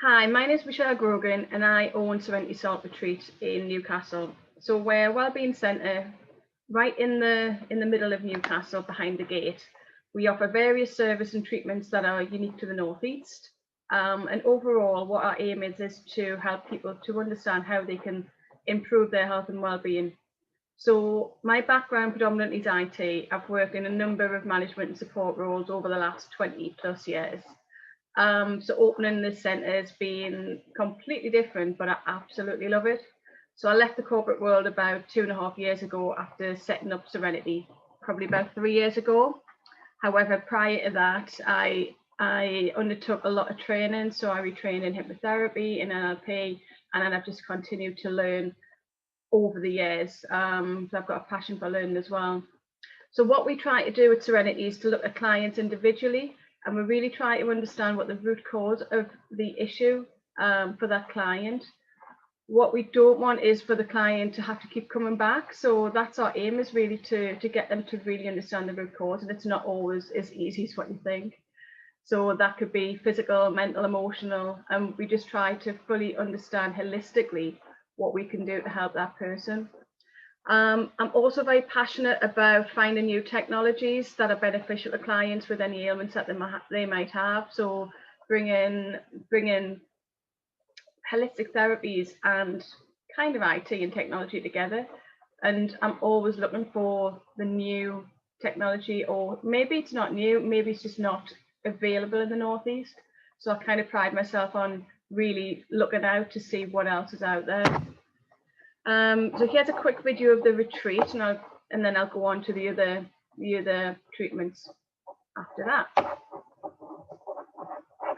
Hi, my name is Michelle Grogan and I own Sereniti Salt Retreat in Newcastle. So we're a wellbeing centre right in the middle of Newcastle behind the gate. We offer various services and treatments that are unique to the Northeast. And overall, what our aim is to help people to understand how they can improve their health and wellbeing. So my background predominantly is IT. I've worked in a number of management and support roles over the last 20 plus years. So opening this centre has been completely different, but I absolutely love it. So I left the corporate world about 2.5 years ago after setting up Sereniti, probably about 3 years ago. However, prior to that, I undertook a lot of training. So I retrained in hypnotherapy, in NLP, and then I've just continued to learn over the years. So I've got a passion for learning as well. So what we try to do with Sereniti is to look at clients individually, and we really try to understand what the root cause of the issue for that client. What we don't want is for the client to have to keep coming back. So that's our aim, is really to get them to really understand the root cause, and it's not always as easy as what you think. So that could be physical, mental, emotional, and we just try to fully understand holistically what we can do to help that person. I'm also very passionate about finding new technologies that are beneficial to clients with any ailments that they might have. So bringing holistic therapies and kind of IT and technology together. And I'm always looking for the new technology, or maybe it's not new, maybe it's just not available in the Northeast. So I kind of pride myself on really looking out to see what else is out there. So here's a quick video of the retreat, and then I'll go on to the other treatments after that.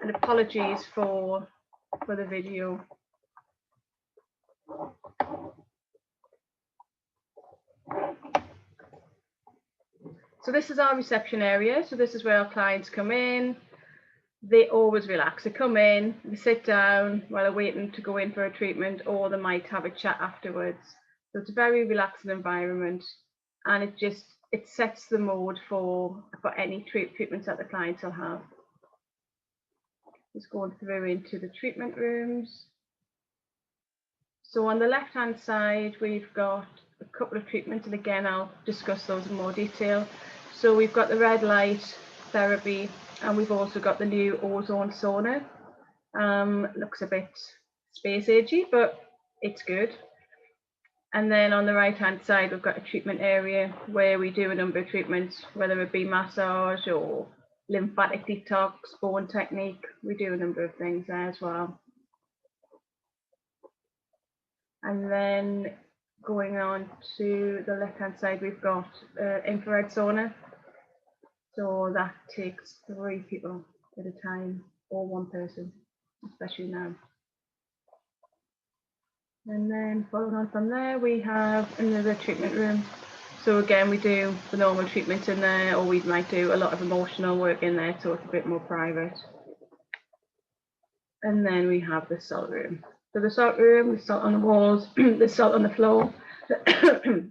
And apologies for the video. So this is our reception area. So this is where our clients come in. They always relax. They come in, they sit down while they're waiting to go in for a treatment, or they might have a chat afterwards. So it's a very relaxing environment, and it sets the mood for any treatments that the clients will have. Just going through into the treatment rooms. So on the left hand side, we've got a couple of treatments, and again I'll discuss those in more detail. So we've got the red light therapy, and we've also got the new Ozone Sauna. Looks a bit space agey, but it's good. And then on the right hand side, we've got a treatment area where we do a number of treatments, whether it be massage or lymphatic detox, bone technique. We do a number of things there as well. And then going on to the left hand side, we've got infrared sauna. So that takes 3 people at a time, or 1 person, especially now. And then following on from there, we have another treatment room. So again, we do the normal treatments in there, or we might do a lot of emotional work in there, so it's a bit more private. And then we have the salt room. So the salt room, the salt on the walls, the salt on the floor.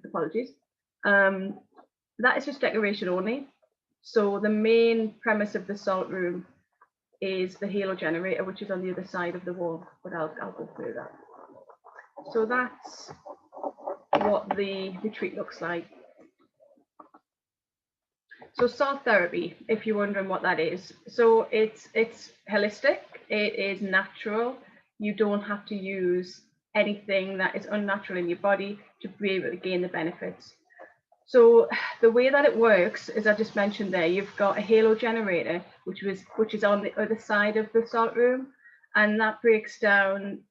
Apologies. That is just decoration only. So the main premise of the salt room is the halo generator, which is on the other side of the wall, but I'll go through that. So that's what the retreat looks like. So salt therapy, if you're wondering what that is. So it's holistic, it is natural. You don't have to use anything that is unnatural in your body to be able to gain the benefits. So the way that it works, as I just mentioned there, you've got a halo generator, which is on the other side of the salt room, and that breaks down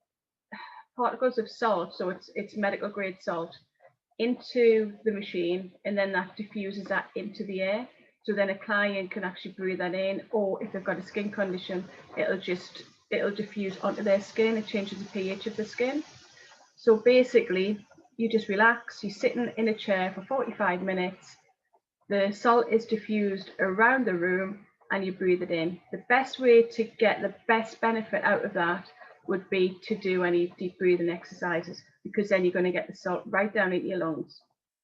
particles of salt, so it's medical grade salt, into the machine, and then that diffuses that into the air. So then a client can actually breathe that in, or if they've got a skin condition, it'll diffuse onto their skin. It changes the pH of the skin. So basically, you just relax, you're sitting in a chair for 45 minutes, the salt is diffused around the room, and you breathe it in. The best way to get the best benefit out of that would be to do any deep breathing exercises, because then you're going to get the salt right down into your lungs.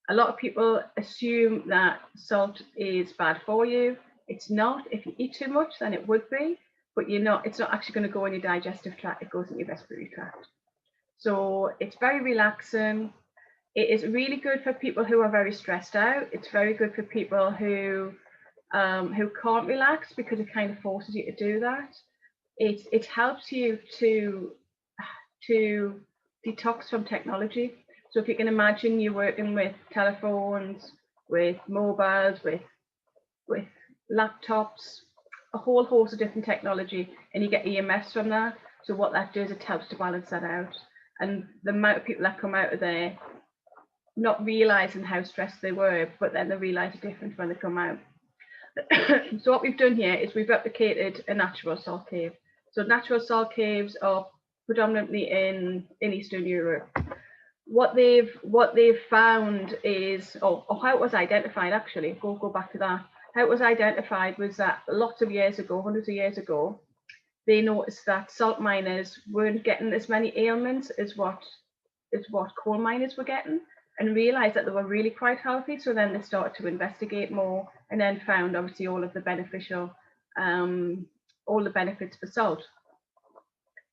A lot of people assume that salt is bad for you. It's not. If you eat too much, then it would be, but it's not actually going to go in your digestive tract, it goes in your respiratory tract. So it's very relaxing. It is really good for people who are very stressed out. It's very good for people who can't relax, because it kind of forces you to do that. It helps you to detox from technology. So if you can imagine you're working with telephones, with mobiles, with laptops, a whole host of different technology, and you get EMS from that. So what that does, it helps to balance that out. And the amount of people that come out of there not realizing how stressed they were, but then they realize the difference when they come out. So what we've done here is we've replicated a natural salt cave. So natural salt caves are predominantly in Eastern Europe. What they've found is, or how it was identified, actually, go back to that. How it was identified was that lots of years ago, hundreds of years ago, they noticed that salt miners weren't getting as many ailments as what coal miners were getting, and realized that they were really quite healthy. So then they started to investigate more, and then found obviously all of the beneficial, all the benefits for salt.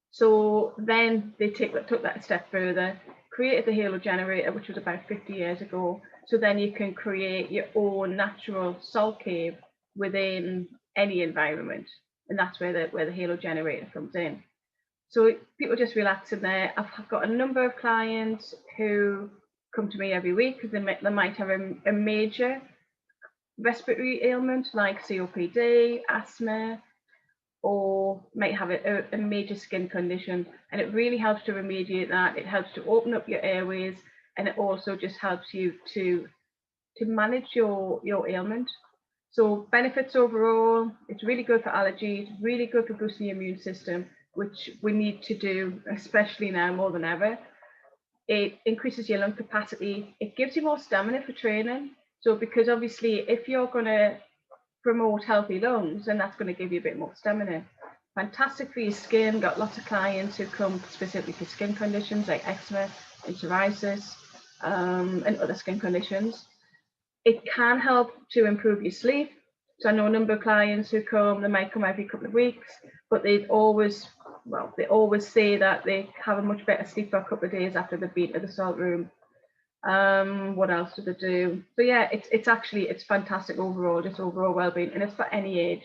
So then they took that a step further, created the halo generator, which was about 50 years ago. So then you can create your own natural salt cave within any environment, and that's where the halo generator comes in. So people just relax in there. I've got a number of clients who come to me every week because they might have a major respiratory ailment like COPD, asthma, or might have a major skin condition, and it really helps to remediate that. It helps to open up your airways, and it also just helps you to manage your ailment. So benefits overall, it's really good for allergies, really good for boosting the immune system, which we need to do, especially now more than ever. It increases your lung capacity. It gives you more stamina for training. So because obviously if you're going to promote healthy lungs, then that's going to give you a bit more stamina. Fantastic for your skin. Got lots of clients who come specifically for skin conditions like eczema and psoriasis, and other skin conditions. It can help to improve your sleep. So I know a number of clients who come, they might come every couple of weeks, but they always say that they have a much better sleep for a couple of days after they've been to the salt room. What else do they do? So yeah, it's fantastic overall, just overall well-being, and it's for any age.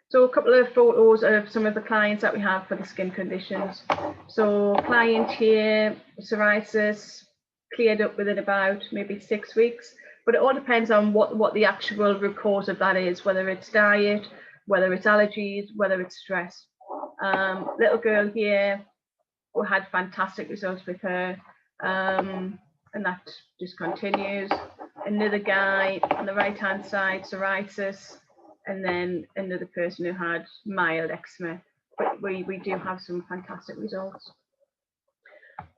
So a couple of photos of some of the clients that we have for the skin conditions. So client here, psoriasis, cleared up within about maybe 6 weeks, but it all depends on what the actual root cause of that is, whether it's diet, whether it's allergies, whether it's stress. Little girl here, we had fantastic results with her, and that just continues. Another guy on the right hand side, psoriasis, and then another person who had mild eczema. But we do have some fantastic results.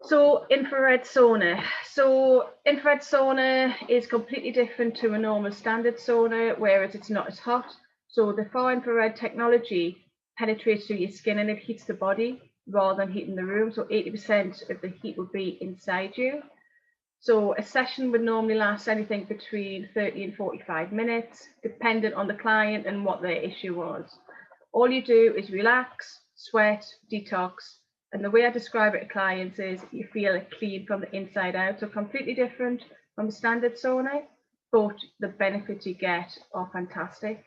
So infrared sauna. So infrared sauna is completely different to a normal standard sauna, whereas it's not as hot. So the far infrared technology penetrates through your skin and it heats the body rather than heating the room. So 80% of the heat would be inside you. So a session would normally last anything between 30 and 45 minutes, dependent on the client and what their issue was. All you do is relax, sweat, detox. And the way I describe it to clients is you feel it clean from the inside out. So completely different from the standard sauna, but the benefits you get are fantastic.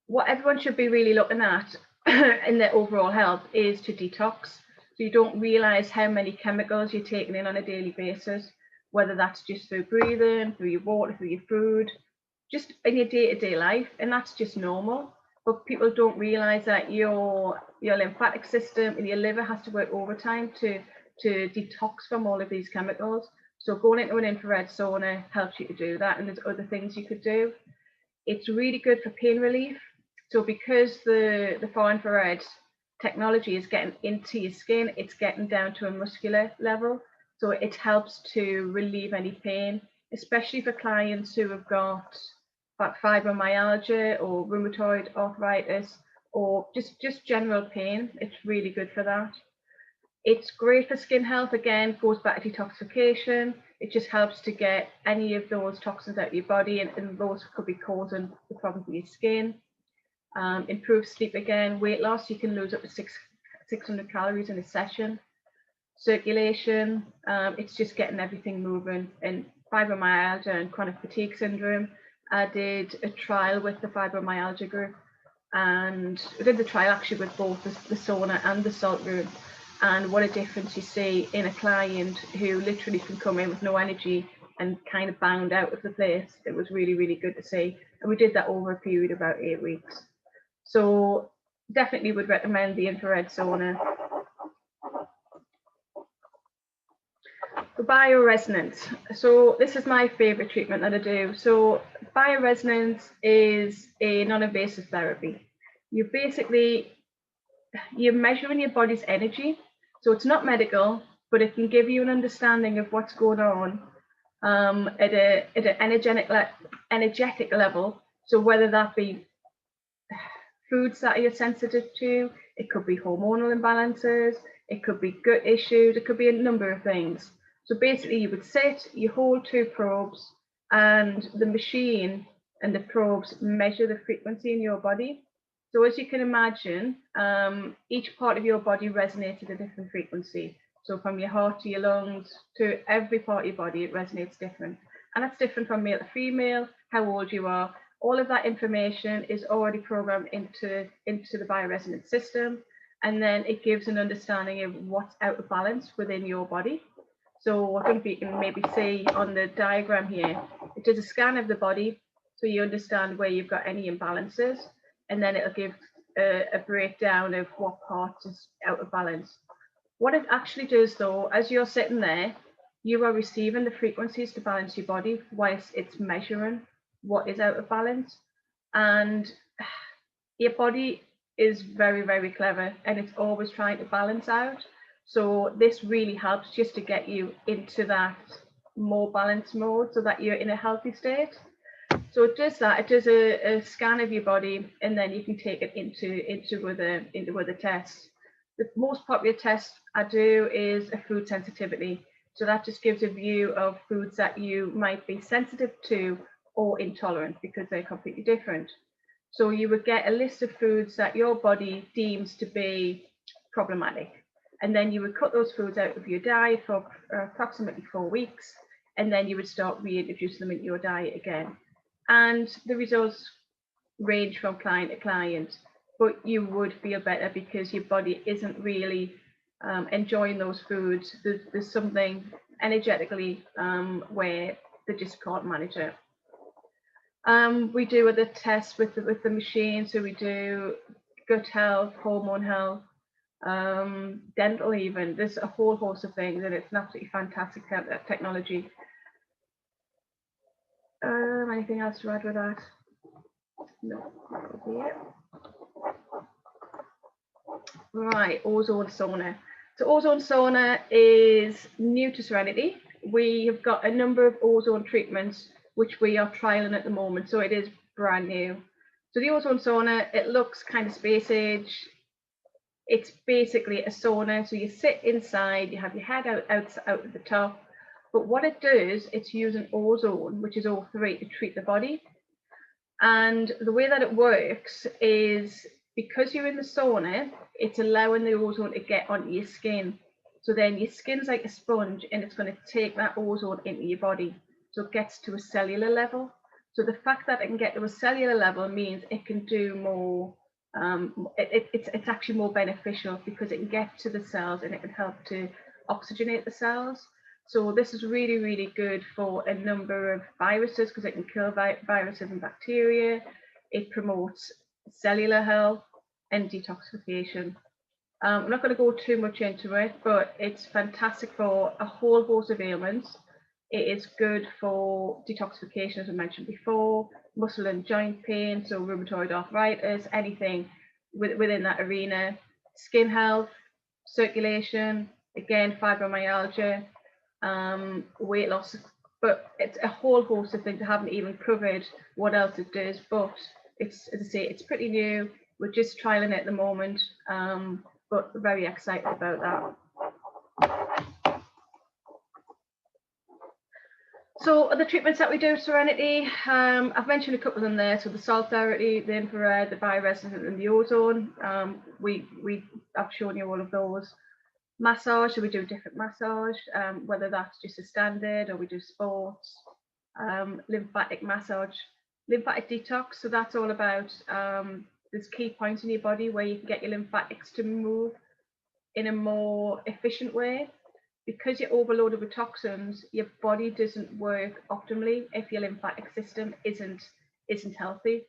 What everyone should be really looking at in their overall health is to detox. So you don't realize how many chemicals you're taking in on a daily basis, whether that's just through breathing, through your water, through your food, just in your day-to-day life, and that's just normal. But people don't realize that your lymphatic system and your liver has to work overtime to detox from all of these chemicals. So going into an infrared sauna helps you to do that, and there's other things you could do. It's really good for pain relief. So because the far infrared technology is getting into your skin, it's getting down to a muscular level. So it helps to relieve any pain, especially for clients who have got fibromyalgia or rheumatoid arthritis or just general pain. It's really good for that. It's great for skin health. Again, goes back to detoxification. It just helps to get any of those toxins out of your body, and those could be causing the problem with your skin. Improve sleep again. Weight loss, you can lose up to 600 calories in a session. Circulation, it's just getting everything moving. And fibromyalgia and chronic fatigue syndrome, I did a trial with the fibromyalgia group, and I did the trial actually with both the sauna and the salt room. And what a difference you see in a client who literally can come in with no energy and kind of bound out of the place. It was really, really good to see. And we did that over a period of about 8 weeks. So definitely would recommend the infrared sauna. The bioresonance. So this is my favorite treatment that I do. So bioresonance is a non-invasive therapy. You're measuring your body's energy. So it's not medical, but it can give you an understanding of what's going on at an energetic level. So whether that be foods that you're sensitive to, it could be hormonal imbalances, it could be gut issues, it could be a number of things. So basically you would sit, you hold 2 probes, and the machine and the probes measure the frequency in your body. So as you can imagine, each part of your body resonates at a different frequency. So from your heart to your lungs to every part of your body, it resonates different. And that's different from male to female, how old you are. All of that information is already programmed into the bioresonance system. And then it gives an understanding of what's out of balance within your body. So I think you can maybe see on the diagram here, it does a scan of the body, so you understand where you've got any imbalances. And then it'll give a breakdown of what parts is out of balance. What it actually does though, as you're sitting there, you are receiving the frequencies to balance your body whilst it's measuring what is out of balance. And your body is very, very clever, and it's always trying to balance out. So this really helps just to get you into that more balanced mode so that you're in a healthy state. So it does that. It does a scan of your body, and then you can take it into other tests. The most popular test I do is a food sensitivity. So that just gives a view of foods that you might be sensitive to or intolerant, because they're completely different. So you would get a list of foods that your body deems to be problematic, and then you would cut those foods out of your diet for approximately 4 weeks, and then you would start reintroducing them into your diet again. And the results range from client to client, but you would feel better because your body isn't really enjoying those foods. There's something energetically where they just can't manage it. We do other tests with the machine. So we do gut health, hormone health, dental even. There's a whole host of things, and it's an absolutely fantastic technology. Anything else to add with that? No, that will be it. Right, ozone sauna. So ozone sauna is new to Sereniti. We have got a number of ozone treatments which we are trialing at the moment, so it is brand new. So the ozone sauna, it looks kind of space age. It's basically a sauna, so you sit inside, you have your head out at the top. But what it does, it's using ozone, which is O3, to treat the body. And the way that it works is, because you're in the sauna, it's allowing the ozone to get onto your skin. So then your skin's like a sponge, and it's going to take that ozone into your body. So it gets to a cellular level. So the fact that it can get to a cellular level means it can do more, it's actually more beneficial, because it can get to the cells and it can help to oxygenate the cells. So this is really, really good for a number of viruses, because it can kill viruses and bacteria. It promotes cellular health and detoxification. I'm not going to go too much into it, but it's fantastic for a whole host of ailments. It is good for detoxification, as I mentioned before, muscle and joint pain, so rheumatoid arthritis, anything within that arena. Skin health, circulation, again, fibromyalgia, weight loss, but it's a whole host of things. I haven't even covered what else it does, but it's, as I say, it's pretty new. We're just trialing it at the moment, but very excited about that. So the treatments that we do at Serenity, I've mentioned a couple of them there. So the salt therapy, the infrared, the bioresonance, and the ozone. I've shown you all of those. Massage, so we do different massage, whether that's just a standard or we do sports. Lymphatic massage, lymphatic detox. So that's all about there's key points in your body where you can get your lymphatics to move in a more efficient way. Because you're overloaded with toxins, your body doesn't work optimally if your lymphatic system isn't healthy,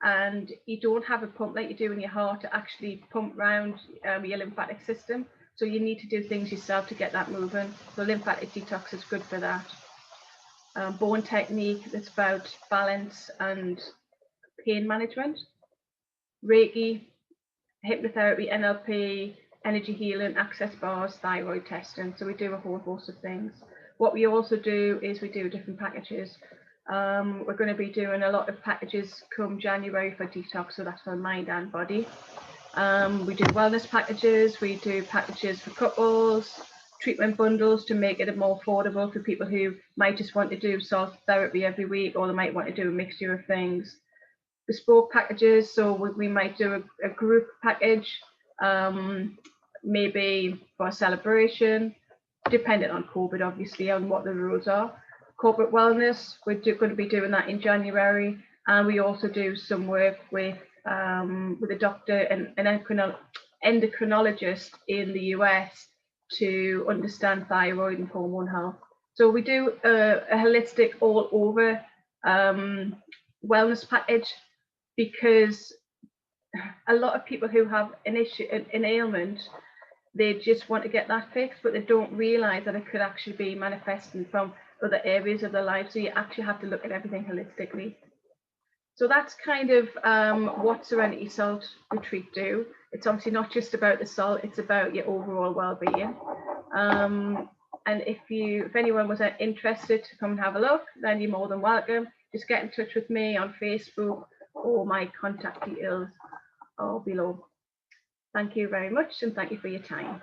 and you don't have a pump like you do in your heart to actually pump around your lymphatic system. So you need to do things yourself to get that moving. So lymphatic detox is good for that. Bone technique, that's about balance and pain management. Reiki, hypnotherapy, NLP, energy healing, access bars, thyroid testing. So we do a whole host of things. What we also do is we do different packages. We're going to be doing a lot of packages come January for detox, so that's for mind and body. We do wellness packages, we do packages for couples, treatment bundles to make it more affordable for people who might just want to do salt therapy every week, or they might want to do a mixture of things. Bespoke packages, so we might do a group package, maybe for a celebration, depending on COVID, obviously, on what the rules are. Corporate wellness, we're going to be doing that in January, and we also do some work with a doctor and an endocrinologist in the US to understand thyroid and hormone health. So we do a holistic all over wellness package, because a lot of people who have an ailment, they just want to get that fixed, but they don't realize that it could actually be manifesting from other areas of their life. So you actually have to look at everything holistically. So that's kind of what Serenity Salt Retreat do. It's obviously not just about the salt, it's about your overall well-being. And if anyone was interested to come and have a look, then you're more than welcome. Just get in touch with me on Facebook, or my contact details are below. Thank you very much, and thank you for your time.